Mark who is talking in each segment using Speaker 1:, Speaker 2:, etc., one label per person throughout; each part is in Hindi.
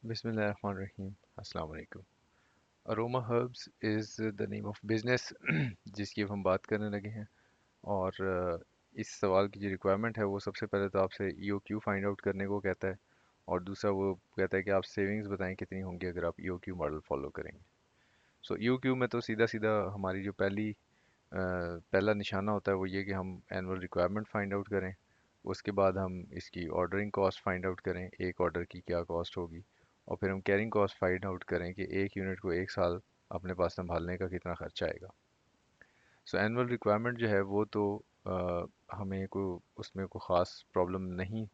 Speaker 1: बिस्मिल्लाहिर्रहमानिर्रहीम अस्सलाम वालेकुम। Aroma herbs is the name of business जिसकी अब हम बात करने लगे हैं। और इस सवाल की जो रिक्वायरमेंट है वो सबसे पहले तो आपसे ईओक्यू फाइंड आउट करने को कहता है। और दूसरा वो कहता है कि आप सेविंग्स बताएं कितनी होंगी अगर आप ईओक्यू मॉडल फॉलो करेंगे। सो ईओक्यू में तो सीधा सीधा हमारी जो पहला निशाना होता है वो ये कि हम एनुअल रिक्वायरमेंट फाइंड आउट करें। उसके बाद हम इसकी ऑर्डरिंग कॉस्ट फाइंड आउट करें, एक ऑर्डर की क्या कॉस्ट होगी। और फिर हम कैरिंग कॉस्ट फाइंड आउट करें कि एक यूनिट को एक साल अपने पास संभालने का कितना खर्चा आएगा। सो एनुअल रिक्वायरमेंट जो है वो तो हमें को उसमें कोई ख़ास प्रॉब्लम नहीं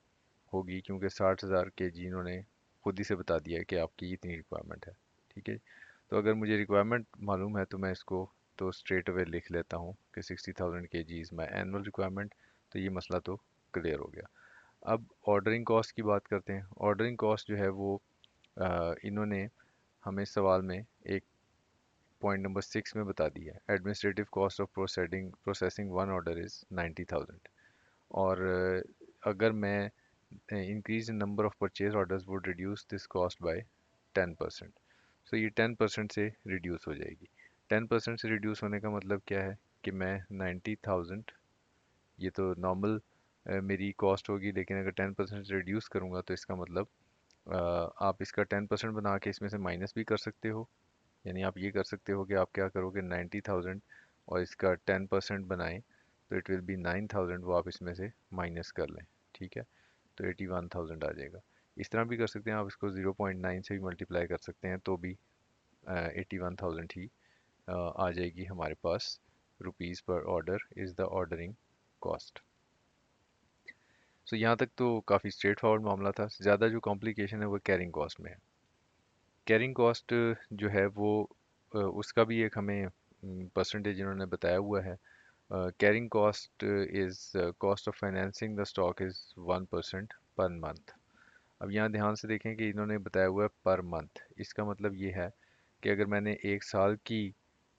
Speaker 1: होगी, क्योंकि 60,000 kg इन्होंने खुद ही से बता दिया है कि आपकी इतनी रिक्वायरमेंट है। ठीक है। तो अगर मुझे रिक्वायरमेंट मालूम है तो मैं इसको तो स्ट्रेट अवे लिख लेता हूँ कि 60,000 kg is my annual requirement. तो ये मसला तो क्लियर हो गया। अब ऑर्डरिंग कॉस्ट की बात करते हैं। ऑर्डरिंग कॉस्ट जो है वो इन्होंने हमें सवाल में एक पॉइंट नंबर 6 में बता दिया है। Administrative cost of processing one order is 90,000। और अगर मैं increase in number of purchase orders would reduce this cost by 10%। सो ये 10% से रिड्यूस हो जाएगी। 10% से रिड्यूस होने का मतलब क्या है कि मैं 90,000, ये तो नॉर्मल मेरी कॉस्ट होगी, लेकिन अगर 10% से रिड्यूस करूँगा तो इसका मतलब आप इसका 10% बना के इसमें से माइनस भी कर सकते हो। यानी आप ये कर सकते हो कि आप क्या करोगे, 90,000 और इसका 10% बनाएं तो इट विल बी 9,000, वो आप इसमें से माइनस कर लें। ठीक है। तो 81,000 आ जाएगा। इस तरह भी कर सकते हैं, आप इसको 0.9 से भी मल्टीप्लाई कर सकते हैं तो भी 81,000 ही आ जाएगी हमारे पास। रुपीज़ पर order is the ordering cost. So यहाँ तक तो काफ़ी स्ट्रेट फॉरवर्ड मामला था। ज़्यादा जो कॉम्प्लिकेशन है वो कैरिंग कॉस्ट में है। कैरिंग कॉस्ट जो है वो उसका भी एक हमें परसेंटेज इन्होंने बताया हुआ है। Carrying cost is cost of financing the stock is 1% per month. अब यहाँ ध्यान से देखें कि इन्होंने बताया हुआ है पर मंथ। इसका मतलब ये है कि अगर मैंने एक साल की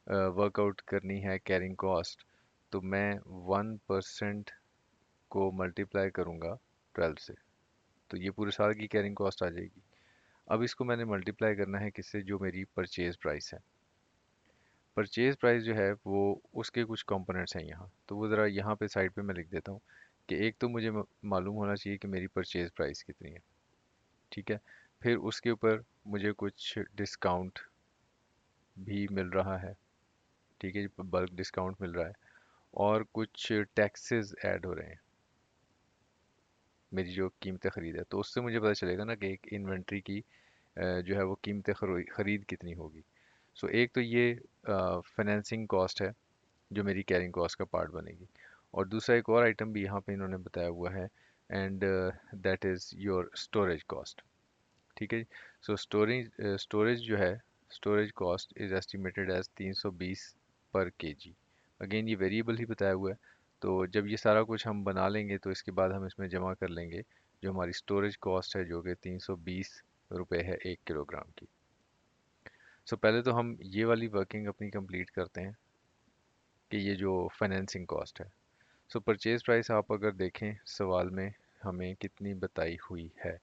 Speaker 1: वर्कआउट करनी है कैरिंग कॉस्ट, तो मैं 1% को मल्टीप्लाई करूँगा 12 से, तो ये पूरे साल की कैरिंग कॉस्ट आ जाएगी। अब इसको मैंने मल्टीप्लाई करना है किससे, जो मेरी परचेज प्राइस है। परचेज प्राइस जो है वो उसके कुछ कंपोनेंट्स हैं यहाँ, तो वो ज़रा यहाँ पे साइड पे मैं लिख देता हूँ कि एक तो मुझे मालूम होना चाहिए कि मेरी परचेज प्राइस कितनी है। ठीक है। फिर उसके ऊपर मुझे कुछ डिस्काउंट भी मिल रहा है। ठीक है, बल्क डिस्काउंट मिल रहा है। और कुछ टैक्सेस ऐड हो रहे हैं मेरी जो कीमतें खरीद है, तो उससे मुझे पता चलेगा ना कि एक इन्वेंट्री की जो है वो कीमतें खरीद कितनी होगी। सो एक तो ये फाइनेंसिंग कॉस्ट है जो मेरी कैरिंग कॉस्ट का पार्ट बनेगी। और दूसरा एक और आइटम भी यहाँ पे इन्होंने बताया हुआ है, and that is your storage cost. ठीक है। सो स्टोरेज जो है, storage cost is estimated as 320 per KG. Again ये वेरिएबल ही बताया हुआ है। तो जब ये सारा कुछ हम बना लेंगे तो इसके बाद हम इसमें जमा कर लेंगे जो हमारी स्टोरेज कॉस्ट है, जो कि 320 रुपये है 1 किलोग्राम की। सो पहले तो हम ये वाली वर्किंग अपनी कंप्लीट करते हैं कि ये जो फाइनेंसिंग कॉस्ट है। सो परचेज प्राइस आप अगर देखें सवाल में हमें कितनी बताई हुई है।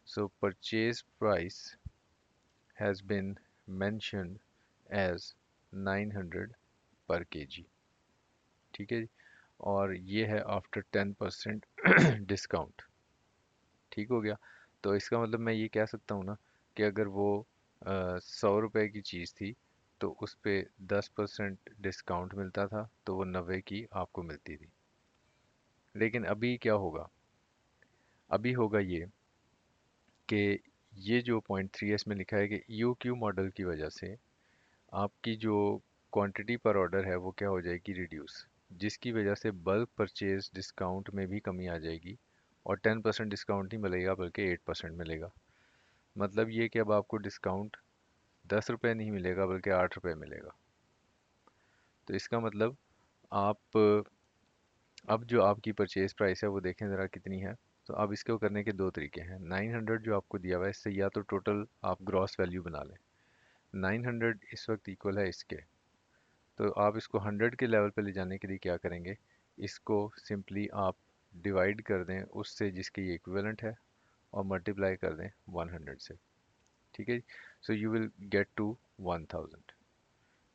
Speaker 1: सो purchase price has been mentioned as 900 पर केजी। ठीक है जी। और ये है आफ्टर 10% डिस्काउंट। ठीक हो गया। तो इसका मतलब मैं ये कह सकता हूँ ना कि अगर वो 100 रुपए की चीज़ थी तो उस पे 10% डिस्काउंट मिलता था, तो वो 90 की आपको मिलती थी। लेकिन अभी क्या होगा, अभी होगा ये कि ये जो पॉइंट 3s में लिखा है कि ईओक्यू मॉडल की वजह से आपकी जो क्वांटिटी पर ऑर्डर है वो क्या हो जाएगी, रिड्यूस। जिसकी वजह से बल्क परचेज डिस्काउंट में भी कमी आ जाएगी। और 10% डिस्काउंट नहीं मिलेगा बल्कि 8% मिलेगा। मतलब ये कि अब आपको डिस्काउंट 10 रुपये नहीं मिलेगा बल्कि 8 रुपये मिलेगा। तो इसका मतलब आप अब जो आपकी परचेज प्राइस है वो देखें ज़रा कितनी है। तो अब इसको करने के दो तरीके हैं। 900 जो आपको दिया हुआ है, इससे या तो टोटल आप ग्रॉस वैल्यू बना लें। 900 इस वक्त इक्वल है इसके। तो आप इसको 100 के लेवल पे ले जाने के लिए क्या करेंगे, इसको सिंपली आप डिवाइड कर दें उससे जिसकी ये इक्विवेलेंट है, और मल्टीप्लाई कर दें 100 से। ठीक है। So you will get to 1000।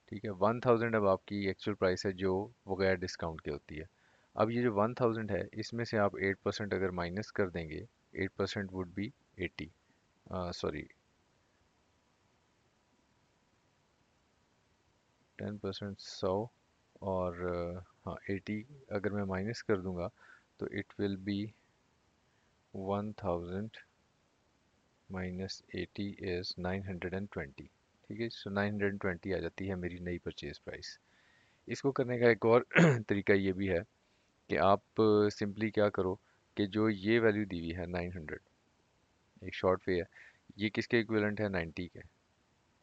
Speaker 1: ठीक है, 1000 अब आपकी एक्चुअल प्राइस है जो बगैर डिस्काउंट के होती है। अब ये जो 1000 है इसमें से आप 8% अगर माइनस कर देंगे, 8% वुड बी 80, सॉरी 10% 100, और हाँ 80 अगर मैं माइनस कर दूंगा तो it will be 1000 minus 80 is 920। ठीक है, सो 920 आ जाती है मेरी नई परचेज प्राइस। इसको करने का एक और तरीका ये भी है कि आप सिंपली क्या करो कि जो ये वैल्यू दी हुई है 900, एक शॉर्ट वे है, ये किसके इक्विवेलेंट है 90 के,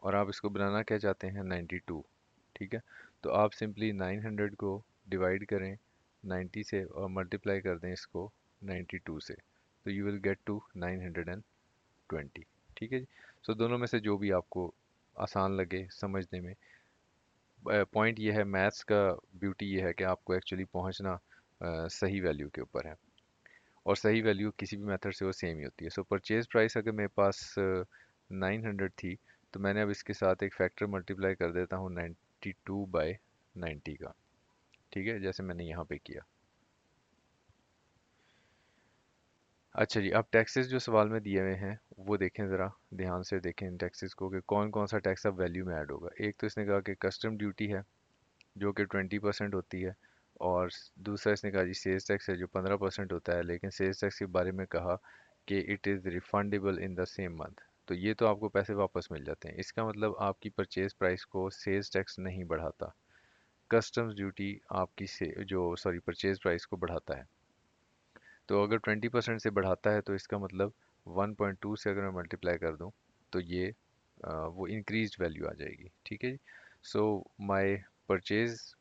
Speaker 1: और आप इसको बनाना क्या चाहते हैं 92। ठीक है, तो आप सिंपली 900 को डिवाइड करें 90 से और मल्टीप्लाई कर दें इसको 92 से, तो यू विल गेट टू 920। ठीक है जी। सो दोनों में से जो भी आपको आसान लगे समझने में। पॉइंट ये है मैथ्स का, ब्यूटी ये है कि आपको एक्चुअली पहुंचना सही वैल्यू के ऊपर है, और सही वैल्यू किसी भी मेथड से वो सेम ही होती है। सो परचेज प्राइस अगर मेरे पास 900 थी, तो मैंने अब इसके साथ एक फैक्टर मल्टीप्लाई कर देता हूँ 92/90 का। ठीक है, जैसे मैंने यहाँ पे किया। अच्छा जी, अब टैक्सेस जो सवाल में दिए हुए हैं वो देखें ज़रा, ध्यान से देखें इन टैक्सेस को कि कौन कौन सा टैक्स अब वैल्यू में ऐड होगा। एक तो इसने कहा कि कस्टम ड्यूटी है जो कि 20% होती है, और दूसरा इसने कहा जी सेल्स टैक्स है जो 15% होता है, लेकिन सेल्स टैक्स के बारे में कहा कि it is refundable in the same month. तो ये तो आपको पैसे वापस मिल जाते हैं, इसका मतलब आपकी परचेज प्राइस को सेल्स टैक्स नहीं बढ़ाता, कस्टम्स ड्यूटी आपकी से जो सॉरी परचेज प्राइस को बढ़ाता है। तो अगर 20% से बढ़ाता है तो इसका मतलब 1.2 से अगर मैं मल्टीप्लाई कर दूं तो ये वो इंक्रीज वैल्यू आ जाएगी। ठीक है जी। सो माय परचेज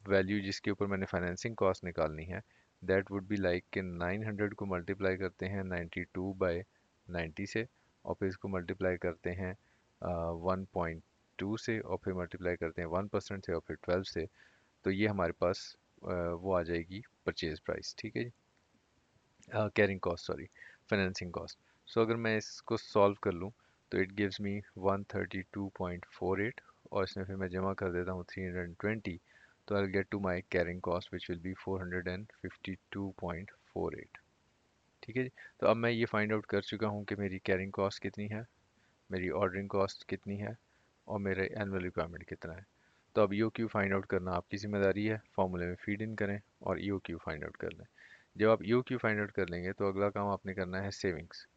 Speaker 1: वैल्यू जिसके ऊपर मैंने फाइनेंसिंग कॉस्ट निकालनी है, दैट वुड बी लाइक कि 900 को मल्टीप्लाई करते हैं 92/90 से, और फिर इसको मल्टीप्लाई करते हैं 1.2 से, और फिर मल्टीप्लाई करते हैं 1% से, और फिर 12 से। तो ये हमारे पास वो आ जाएगी परचेज प्राइस। ठीक है जी, carrying cost sorry, financing cost. So अगर मैं इसको सॉल्व कर लूँ तो इट गिव्स मी 132.48, और इसमें फिर मैं जमा कर देता हूँ 320, तो I get to my carrying cost which will be 452.48। ठीक है जी। तो अब मैं ये फाइंड आउट कर चुका हूँ कि मेरी कैरिंग कॉस्ट कितनी है, मेरी ऑर्डरिंग कॉस्ट कितनी है, और मेरे एनुअल रिक्वायरमेंट कितना है। तो अब ईओक्यू फाइंड आउट करना आपकी ज़िम्मेदारी है, फॉर्मूले में फीड इन करें और ईओक्यू फाइंड आउट कर लें। जब आप ईओक्यू फाइंड आउट कर लेंगे तो अगला काम आपने करना है सेविंग्स।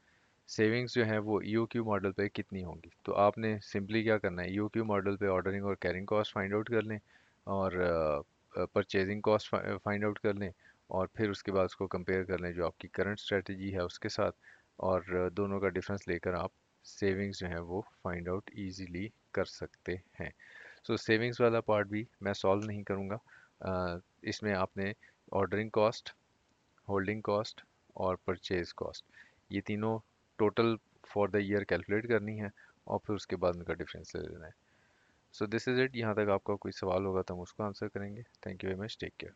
Speaker 1: सेविंग्स जो है वो ईओक्यू मॉडल पे कितनी होंगी, तो आपने सिंपली क्या करना है, ईओक्यू मॉडल पे ऑर्डरिंग और कैरिंग कॉस्ट फाइंड आउट कर लें, और परचेजिंग कॉस्ट फाइंड आउट कर लें, और फिर उसके बाद उसको कंपेयर कर लें जो आपकी करंट स्ट्रेटजी है उसके साथ, और दोनों का डिफरेंस लेकर आप सेविंग्स जो है वो फाइंड आउट इजीली कर सकते हैं। सो सेविंग्स वाला पार्ट भी मैं सॉल्व नहीं करूँगा। इसमें आपने ऑर्डरिंग कॉस्ट, होल्डिंग कॉस्ट और परचेज कॉस्ट, ये तीनों total for the year calculate करनी है, और फिर उसके बाद उनका डिफरेंस ले लेना है। So this is it. यहाँ तक आपका कोई सवाल होगा तो हम उसको आंसर करेंगे। Thank you very much, take care.